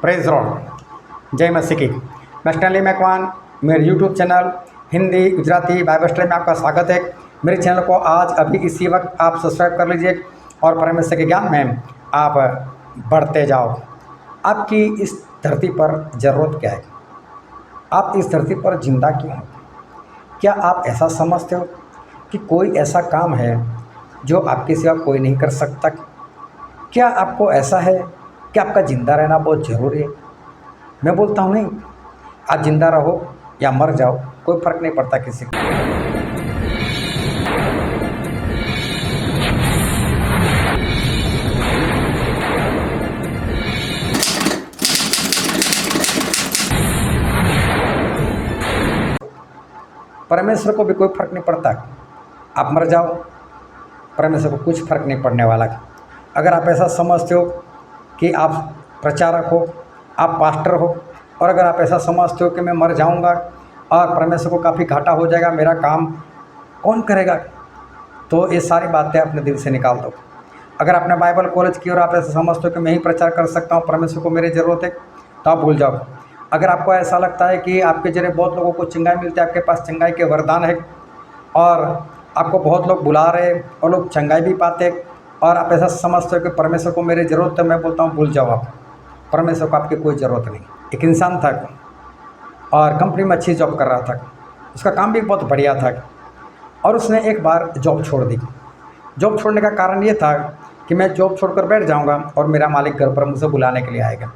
Praise Lord, जय मसीह की। मैं स्टैनली मैकवान, मेरे YouTube channel Hindi Gujarati Bible study में आपका स्वागत है। मेरे चैनल को आज अभी इसी वक्त आप सब्सक्राइब कर लीजिए और परमेश्वर के ज्ञान में आप बढ़ते जाओ। आपकी इस धरती पर ज़रूरत क्या है? आप इस धरती पर जिंदा क्यों हो? क्या आप ऐसा समझते हो कि कोई ऐसा काम है जो आपके सिवा कोई नहीं कर सकता? क्या आपको ऐसा है कि आपका ज़िंदा रहना बहुत ज़रूरी है? मैं बोलता हूँ नहीं, आप ज़िंदा रहो या मर जाओ, कोई फ़र्क नहीं पड़ता किसी को। परमेश्वर को भी कोई फ़र्क नहीं पड़ता। आप मर जाओ, परमेश्वर को कुछ फ़र्क नहीं पड़ने वाला। अगर आप ऐसा समझते हो कि आप प्रचारक हो, आप पास्टर हो, और अगर आप ऐसा समझते हो कि मैं मर जाऊंगा और परमेश्वर को काफ़ी घाटा हो जाएगा, मेरा काम कौन करेगा, तो ये सारी बातें अपने दिल से निकाल दो। अगर आपने बाइबल कॉलेज की और आप ऐसा समझते हो कि मैं ही प्रचार कर सकता हूँ, परमेश्वर को मेरी ज़रूरत है, तो आप भूल जाओ। अगर आपको ऐसा लगता है कि आपके जरिए बहुत लोगों को चंगाई मिलती है, आपके पास चंगाई के वरदान है और आपको बहुत लोग बुला रहे और लोग चंगाई भी पाते, और आप ऐसा समझते हो कि परमेश्वर को मेरी ज़रूरत है, मैं बोलता हूँ भूल जाओ। आप परमेश्वर को आपकी कोई ज़रूरत नहीं। एक इंसान था और कंपनी में अच्छी जॉब कर रहा था, उसका काम भी बहुत बढ़िया था, और उसने एक बार जॉब छोड़ दी। जॉब छोड़ने का कारण ये था कि मैं जॉब छोड़कर बैठ जाऊंगा और मेरा मालिक घर पर मुझे बुलाने के लिए आएगा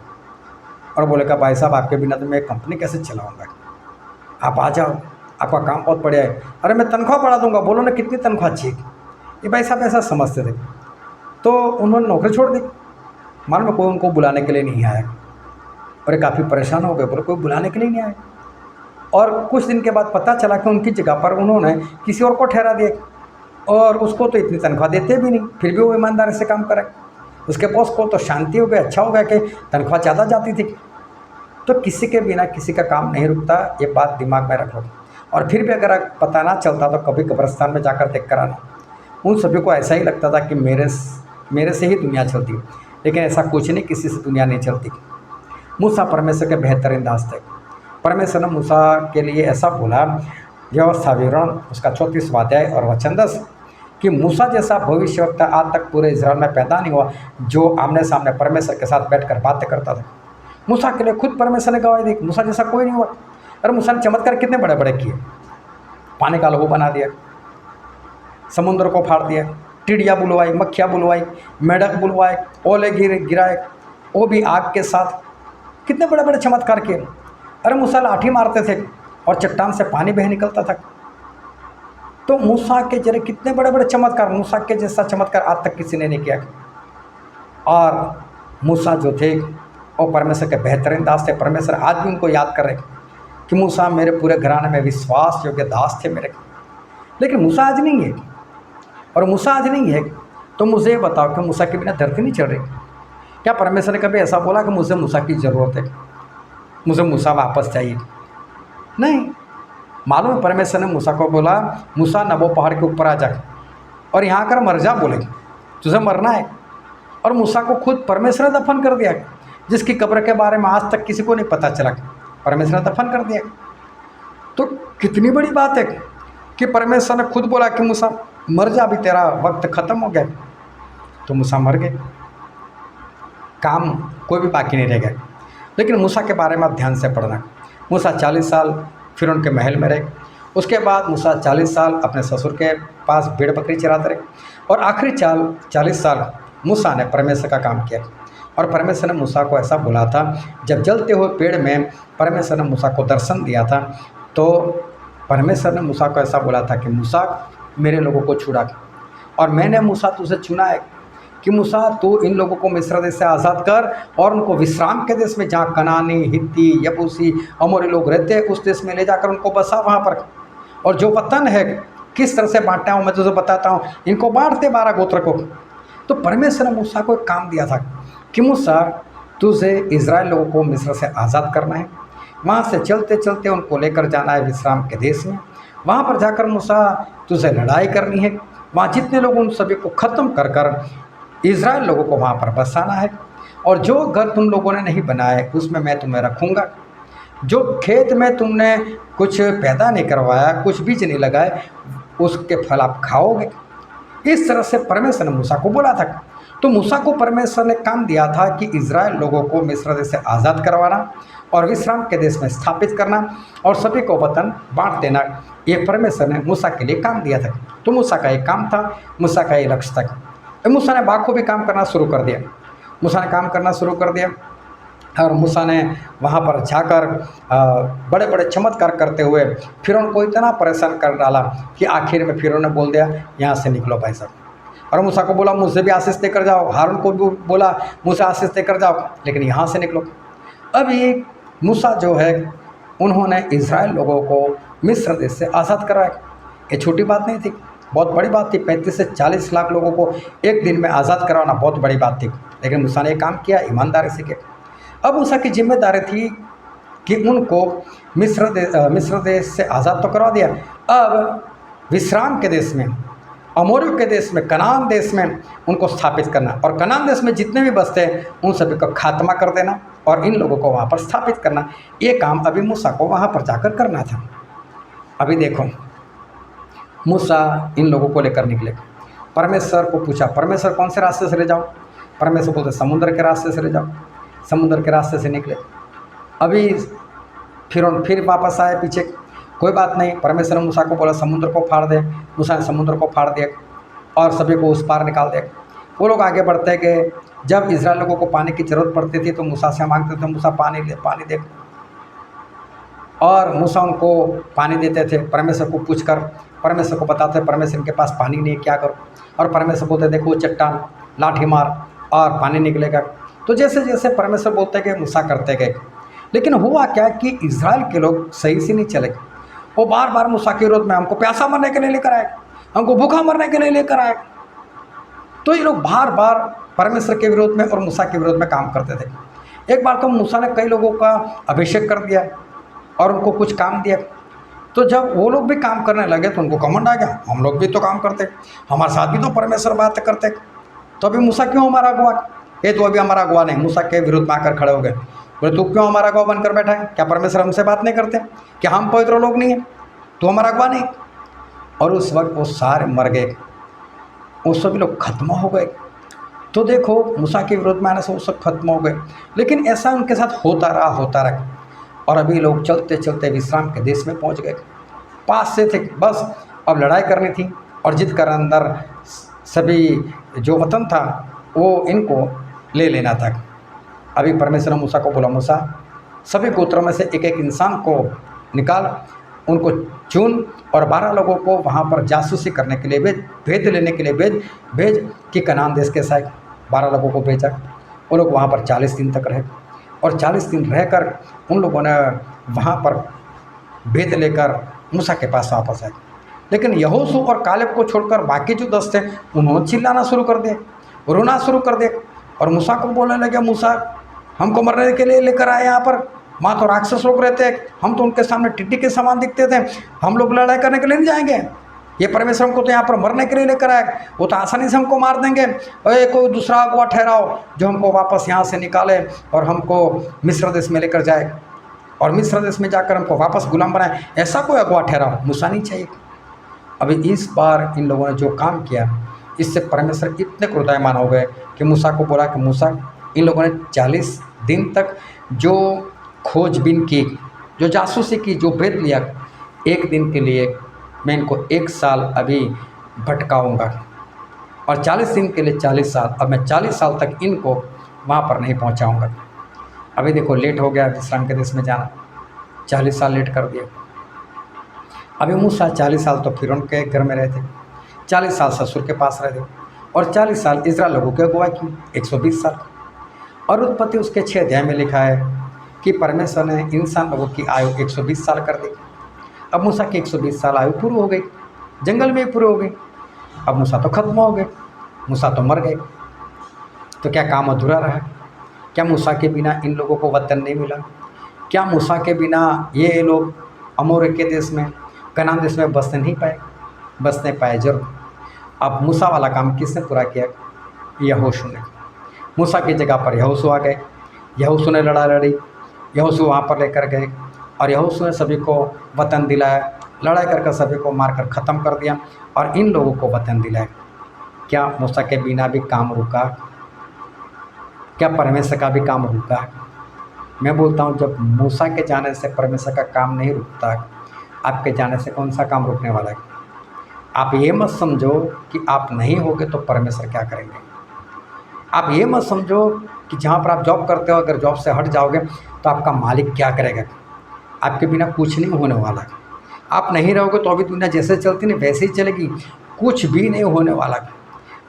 और बोलेगा, भाई साहब आपके बिना तो मैं कंपनी कैसे चलाऊंगा, आप आ जाओ, आपका काम बहुत बढ़िया है। अरे मैं तनख्वाह बढ़ा दूंगा। बोलो ना कितनी तनख्वाह अच्छी है। ये भाई साहब ऐसा समझते थे, तो उन्होंने नौकरी छोड़ दी। मालूम कोई उनको बुलाने के लिए नहीं आया और ये काफ़ी परेशान हो गए, बोले कोई बुलाने के लिए नहीं आया। और कुछ दिन के बाद पता चला कि उनकी जगह पर उन्होंने किसी और को ठहरा दिया, और उसको तो इतनी तनख्वाह देते भी नहीं, फिर भी वो ईमानदारी से काम करे। उसके बॉस को तो शांति हो गई, अच्छा हो गया कि तनख्वाह ज़्यादा जाती थी। तो किसी के बिना किसी का काम नहीं रुकता, ये बात दिमाग में रखो। और फिर भी अगर पता ना चलता तो कभी कब्रिस्तान में जाकर देख कर आना। उन सभी को ऐसा ही लगता था कि मेरे से ही दुनिया चलती है, लेकिन ऐसा कुछ नहीं, किसी से दुनिया नहीं चलती। मूसा परमेश्वर के बेहतरीन दास थे। परमेश्वर ने मूसा के लिए ऐसा बोला, व्यवस्था विवरण उसका 34वां अध्याय और वचन 10, कि मूसा जैसा भविष्यवक्ता आज तक पूरे इस्राएल में पैदा नहीं हुआ जो आमने सामने परमेश्वर के साथ बैठकर बातें करता था। मूसा के लिए खुद परमेश्वर ने गवाही दी, मूसा जैसा कोई नहीं हुआ। अरे मूसा ने चमत्कार कितने बड़े बड़े किए। पानी का लहू बना दिया, समुद्र को फाड़ दिया, टिड्डियाँ बुलवाई, मक्खियाँ बुलवाई, मेढक बुलवाए, ओले गिराए, वो भी आग के साथ। कितने बड़े बड़े चमत्कार किए। अरे मूसा लाठी मारते थे और चट्टान से पानी बह निकलता था। तो मूसा के जरिए कितने बड़े बड़े चमत्कार, मूसा के जैसा चमत्कार आज तक किसी ने नहीं किया। और मूसा जो थे वो परमेश्वर के बेहतरीन दास थे। परमेश्वर आज भी उनको याद कर रहे कि मूसा मेरे पूरे घराने में विश्वास योग्य दास थे मेरे। लेकिन मूसा आज नहीं है, और मूसा आज नहीं है तो मुझे बताओ कि मूसा के बिना धरती नहीं चल रही। क्या परमेश्वर ने कभी ऐसा बोला कि मुझे मूसा की ज़रूरत है, मुझे मूसा वापस चाहिए? नहीं। मालूम है परमेश्वर ने मूसा को बोला, मूसा नबो पहाड़ के ऊपर आ जा और यहाँ आकर मर जा, बोले तुझे मरना है। और मूसा को खुद परमेश्वर ने दफन कर दिया, जिसकी कब्र के बारे में आज तक किसी को नहीं पता चला, परमेश्वर ने दफन कर दिया। तो कितनी बड़ी बात है कि परमेश्वर ने खुद बोला कि मूसा मर जा, अभी तेरा वक्त ख़त्म हो गया। तो मूसा मर गए, काम कोई भी बाकी नहीं रह गया। लेकिन मूसा के बारे में आप ध्यान से पढ़ना। मूसा 40 साल फिर उनके महल में रहे। उसके बाद मूसा 40 साल अपने ससुर के पास भेड़ बकरी चराते रहे, और आखिरी 40 साल मूसा ने परमेश्वर का काम किया। और परमेश्वर ने मूसा को ऐसा बोला था, जब जलते हुए पेड़ में परमेश्वर ने मूसा को दर्शन दिया था, तो परमेश्वर ने मूसा को ऐसा बोला था कि मूसा मेरे लोगों को छुड़ा, और मैंने मूसा तुझे चुना है कि मूसा तू इन लोगों को मिस्र देश से आज़ाद कर और उनको विश्राम के देश में, जहाँ कनानी, हित्ती, यबूसी, अमोरी लोग रहते हैं, उस देश में ले जाकर उनको बसा वहाँ पर। और जो वतन है किस तरह से बांटा हूँ मैं तुझे बताता हूँ, इनको बांटते 12 गोत्र को। तो परमेश्वर ने मूसा को एक काम दिया था कि मूसा तुझे इज़राइल लोगों को मिस्र से आज़ाद करना है, वहाँ से चलते चलते उनको लेकर जाना है विश्राम के देश में। वहाँ पर जाकर मूसा तुझे लड़ाई करनी है, वहाँ जितने लोग उन सभी को ख़त्म कर कर इज़राइल लोगों को वहाँ पर बसाना है। और जो घर तुम लोगों ने नहीं बनाया है उसमें मैं तुम्हें रखूँगा। जो खेत में तुमने कुछ पैदा नहीं करवाया, कुछ बीज नहीं लगाए, उसके फल आप खाओगे। इस तरह से परमेश्वर ने मूसा को बोला था। तो मूसा को परमेश्वर ने काम दिया था कि इज़राइल लोगों को मिस्र देश से आज़ाद करवाना और विश्राम के देश में स्थापित करना और सभी को वतन बांट देना। ये परमेश्वर ने मूसा के लिए काम दिया था। तो मूसा का एक काम था, मूसा का एक लक्ष्य था। मूसा ने बाखूबी काम करना शुरू कर दिया। मूसा ने काम करना शुरू कर दिया और मूसा ने वहाँ पर जाकर बड़े बड़े चमत्कार करते हुए फिरौन को इतना परेशान कर डाला कि आखिर में फिरौन ने बोल दिया, यहाँ से निकलो भाई साहब। और मूसा को बोला, मुझसे भी आशीष देकर जाओ। हारून को भी बोला, मुझसे आशीष देकर जाओ, लेकिन यहाँ से निकलो। अब ये मूसा जो है, उन्होंने इज़राइल लोगों को मिस्र देश से आज़ाद कराया। ये छोटी बात नहीं थी, बहुत बड़ी बात थी। 35 से 40 लाख लोगों को एक दिन में आज़ाद करवाना बहुत बड़ी बात थी, लेकिन मूसा ने काम किया ईमानदारी से किया। अब मूसा की जिम्मेदारी थी कि उनको मिस्र देश से आज़ाद तो करवा दिया, अब विश्राम के देश में, अमोरियों के देश में, कनान देश में उनको स्थापित करना और कनान देश में जितने भी बसते हैं उन सभी का खात्मा कर देना और इन लोगों को वहाँ पर स्थापित करना। ये काम अभी मूसा को वहाँ पर जाकर करना था। अभी देखो, मूसा इन लोगों को लेकर निकले। परमेश्वर को पूछा, परमेश्वर कौन से रास्ते से ले जाओ? परमेश्वर बोलते समुद्र के रास्ते से ले जाओ। समुद्र के रास्ते से निकले। अभी फिर वापस आए पीछे, कोई बात नहीं। परमेश्वर ने मूसा को बोला समुद्र को फाड़ दे। मूसा ने समुद्र को फाड़ दिया और सभी को उस पार निकाल दिया। वो लोग आगे बढ़ते गए। जब इज़राइल लोगों को पानी की ज़रूरत पड़ती थी तो मूसा से मांगते थे, मूसा पानी दे। और मूसा उनको पानी देते थे। परमेश्वर को पूछकर परमेश्वर को बताते, परमेश्वर के पास पानी नहीं है, क्या करो? और परमेश्वर बोलते, देखो चट्टान, लाठी मार और पानी निकलेगा। तो जैसे जैसे परमेश्वर बोलते गए, मूसा करते गए। लेकिन हुआ क्या कि इज़राइल के लोग सही से नहीं चले। वो बार बार मूसा के विरोध में, हमको प्यासा मरने के लिए लेकर आए, हमको भूखा मरने के लिए लेकर आए। तो ये लोग बार बार परमेश्वर के विरोध में और मूसा के विरोध में काम करते थे। एक बार तो मूसा ने कई लोगों का अभिषेक कर दिया और उनको कुछ काम दिया। तो जब वो लोग भी काम करने लगे तो उनको घमंड आ गया, हम लोग भी तो काम करते, हमारे साथ भी तो परमेश्वर बात करते, तो अभी मूसा क्यों हमारा अगुआ? ये तो अभी हमारा अगुआ नहीं। मूसा के विरुद्ध में आकर खड़े हो गए, बोले तू क्यों हमारा अगुआ बनकर बैठा है? क्या परमेश्वर हमसे बात नहीं करते? क्या हम पवित्र लोग नहीं हैं? तो हमारा अगुआ नहीं। और उस वक्त वो सारे मर गए, वो सभी लोग खत्म हो गए। तो देखो, मूसा के विरोध में आने से वो सब खत्म हो गए। लेकिन ऐसा उनके साथ होता रहा और अभी लोग चलते चलते विश्राम के देश में पहुंच गए। पास से थे, बस अब लड़ाई करनी थी और जीत कर अंदर सभी जो वतन था वो इनको ले लेना था। अभी परमेश्वर ने मूसा को बोला, मूसा सभी गोत्रों में से एक एक इंसान को निकाल, उनको चुन और 12 लोगों को वहाँ पर जासूसी करने के लिए भेद लेने के लिए भेज कि कनान देश के साथ 12 लोगों को भेजा। वो लोग वहाँ पर 40 दिन तक रहे और 40 दिन रहकर उन लोगों ने वहाँ पर भेद लेकर मूसा के पास वापस आए। लेकिन यहोशू और कालेब को छोड़कर बाकी जो 10 थे उन्होंने चिल्लाना शुरू कर दिया, रोना शुरू कर दिया और मूसा को बोलने लगे, मूसा हमको मरने के लिए लेकर आए यहाँ पर, वहाँ तो राक्षस लोग रहते हैं, हम तो उनके सामने टिड्डी के समान दिखते थे, हम लोग लड़ाई करने के लिए नहीं जाएंगे। ये परमेश्वर हमको तो यहाँ पर मरने के लिए लेकर आए, वो तो आसानी से हमको मार देंगे। अरे कोई दूसरा अगुआ ठहराओ जो हमको वापस यहाँ से निकाले और हमको मिस्र देश में लेकर जाए और मिस्र देश में जाकर हमको वापस गुलाम बनाए। ऐसा कोई अगुआ ठहराओ, मूसा नहीं चाहिए। अभी इस बार इन लोगों ने जो काम किया, इससे परमेश्वर इतने क्रोधायमान हो गए कि मूसा को बोला कि मूसा, इन लोगों ने 40 दिन तक जो खोजबीन की, जो जासूसी की, जो भेद लिया, एक दिन के लिए मैं इनको 1 साल अभी भटकाऊंगा और 40 दिन के लिए 40 साल, अब मैं 40 साल तक इनको वहाँ पर नहीं पहुँचाऊँगा। अभी देखो लेट हो गया विश्राम के देश में जाना, 40 साल लेट कर दिया। अभी मूसा 40 साल तो फिरौन के घर में रहते, 40 साल ससुर के पास रहते और 40 साल इज़राइल लोगों के अगुवाई की, 120 साल। और उत्पत्ति उसके 6 अध्याय में लिखा है कि परमेश्वर ने इंसान लोगों की आयु 120 साल कर दी। अब मूसा की 120 साल आयु पूरी हो गई, जंगल में ही पूरी हो गई। अब मूसा तो खत्म हो गए, मूसा तो मर गए। तो क्या काम अधूरा रहा? क्या मूसा के बिना इन लोगों को वतन नहीं मिला? क्या मूसा के बिना ये लोग अमोर के देश में, कनान देश में बसने नहीं पाए? बसने पाए जरूर। अब मूसा वाला काम किसने पूरा किया? यहोशू ने। मूसा की जगह पर यहोशू आ गए। यहोशू ने लड़ाई लड़ी, यहोशू वहाँ पर लेकर गए और यहोशू ने सभी को वतन दिलाया, लड़ाई कर सभी को मारकर ख़त्म कर दिया और इन लोगों को वतन दिलाया। क्या मूसा के बिना भी काम रुका? क्या परमेश्वर का भी काम रुका? मैं बोलता हूँ जब मूसा के जाने से परमेश्वर का काम नहीं रुकता, आपके जाने से कौन सा काम रुकने वाला है? आप ये मत समझो कि आप नहीं होगे तो परमेश्वर क्या करेंगे। आप ये मत समझो कि जहाँ पर आप जॉब करते हो अगर जॉब से हट जाओगे तो आपका मालिक क्या करेगा। आपके बिना कुछ नहीं होने वाला। आप नहीं रहोगे तो अभी दुनिया जैसे चलती नहीं वैसे ही चलेगी, कुछ भी नहीं होने वाला।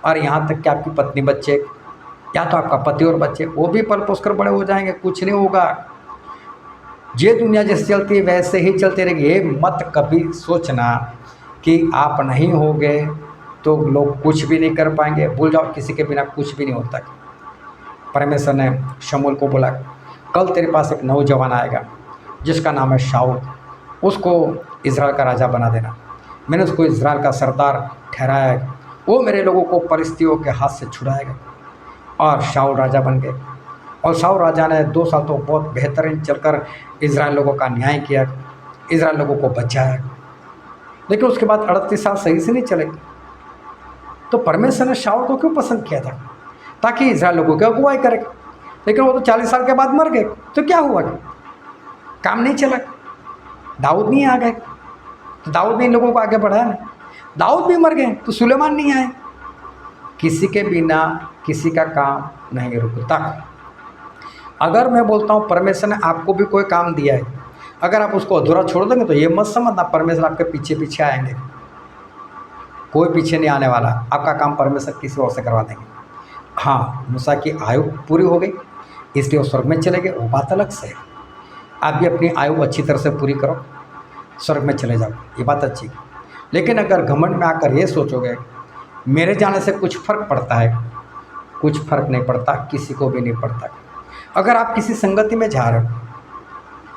और यहाँ तक कि आपकी पत्नी बच्चे या तो आपका पति और बच्चे वो भी पल पोस कर बड़े हो जाएंगे, कुछ नहीं होगा। ये दुनिया जैसे चलती है वैसे ही चलती रहेगी। ये मत कभी सोचना कि आप नहीं होगे तो लोग कुछ भी नहीं कर पाएंगे। भूल जाओ, किसी के बिना कुछ भी नहीं होता। परमेश्वर ने शमूएल को बोला, कल तेरे पास एक नौजवान आएगा जिसका नाम है शाऊल, उसको इज़राइल का राजा बना देना। मैंने उसको इज़राइल का सरदार ठहराया है, वो मेरे लोगों को परिस्थितियों के हाथ से छुड़ाएगा। और शाऊल राजा बन गए और शाऊल राजा ने 2 साल तो बहुत बेहतरीन चलकर इज़राइल लोगों का न्याय किया, इज़राइल लोगों को बचाया। लेकिन उसके बाद 38 साल सही से नहीं चले। तो परमेश्वर ने शाऊल को क्यों पसंद किया था? ताकि इज़राइल लोगों की अगुवाई करे। लेकिन वो तो 40 साल के बाद मर गए, तो क्या हुआ? काम नहीं चला, दाऊद नहीं आ गए तो दाऊद ने इन लोगों को आगे बढ़ाया ना। दाऊद भी मर गए तो सुलेमान नहीं आए। किसी के बिना किसी का काम नहीं रुकता। अगर मैं बोलता हूँ परमेश्वर ने आपको भी कोई काम दिया है, अगर आप उसको अधूरा छोड़ देंगे तो ये मत समझना परमेश्वर आपके पीछे पीछे आएंगे। कोई पीछे नहीं आने वाला, आपका काम परमेश्वर किसी और से करवा देंगे। हाँ, मूसा की आयु पूरी हो गई इसलिए वो स्वर्ग में चले गए, वो बात अलग से है। आप भी अपनी आयु अच्छी तरह से पूरी करो, स्वर्ग में चले जाओ, ये बात अच्छी। लेकिन अगर घमंड में आकर ये सोचोगे मेरे जाने से कुछ फ़र्क पड़ता है, कुछ फ़र्क नहीं पड़ता, किसी को भी नहीं पड़ता। अगर आप किसी संगति में जा रहे हो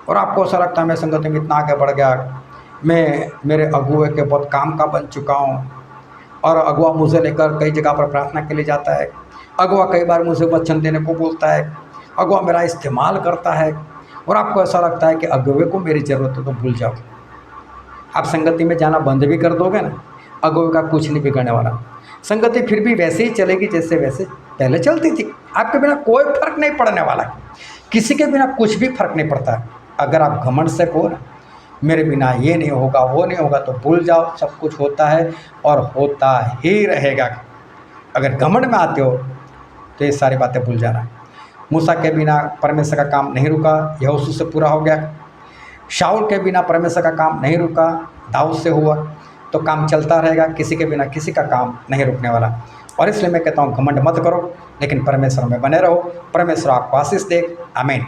और आपको ऐसा लगता है मैं संगति में इतना आगे बढ़ गया, मैं मेरे अगुए के बहुत काम का बन चुका हूँ और अगुआ मुझे लेकर कई जगह पर प्रार्थना के लिए जाता है, अगुआ कई बार मुझे वचन देने को बोलता है, अगुआ मेरा इस्तेमाल करता है, और आपको ऐसा लगता है कि अगुए को मेरी ज़रूरत है, तो भूल जाओ। आप संगति में जाना बंद भी कर दोगे ना, अगुए का कुछ नहीं बिगड़ने वाला। संगति फिर भी वैसे ही चलेगी जैसे वैसे पहले चलती थी। आपके बिना कोई फर्क नहीं पड़ने वाला, किसी के बिना कुछ भी फर्क नहीं पड़ता। अगर आप घमंड से हो ना मेरे बिना ये नहीं होगा वो नहीं होगा, तो भूल जाओ, सब कुछ होता है और होता ही रहेगा। अगर घमंड में आते हो तो ये सारी बातें भूल जाना। मूसा के बिना परमेश्वर का काम नहीं रुका, यहोशू से पूरा हो गया। शाऊल के बिना परमेश्वर का काम नहीं रुका, दाऊद से हुआ। तो काम चलता रहेगा, किसी के बिना किसी का काम नहीं रुकने वाला। और इसलिए मैं कहता हूँ घमंड मत करो, लेकिन परमेश्वर में बने रहो। परमेश्वर आपको आशीष दे। आमीन।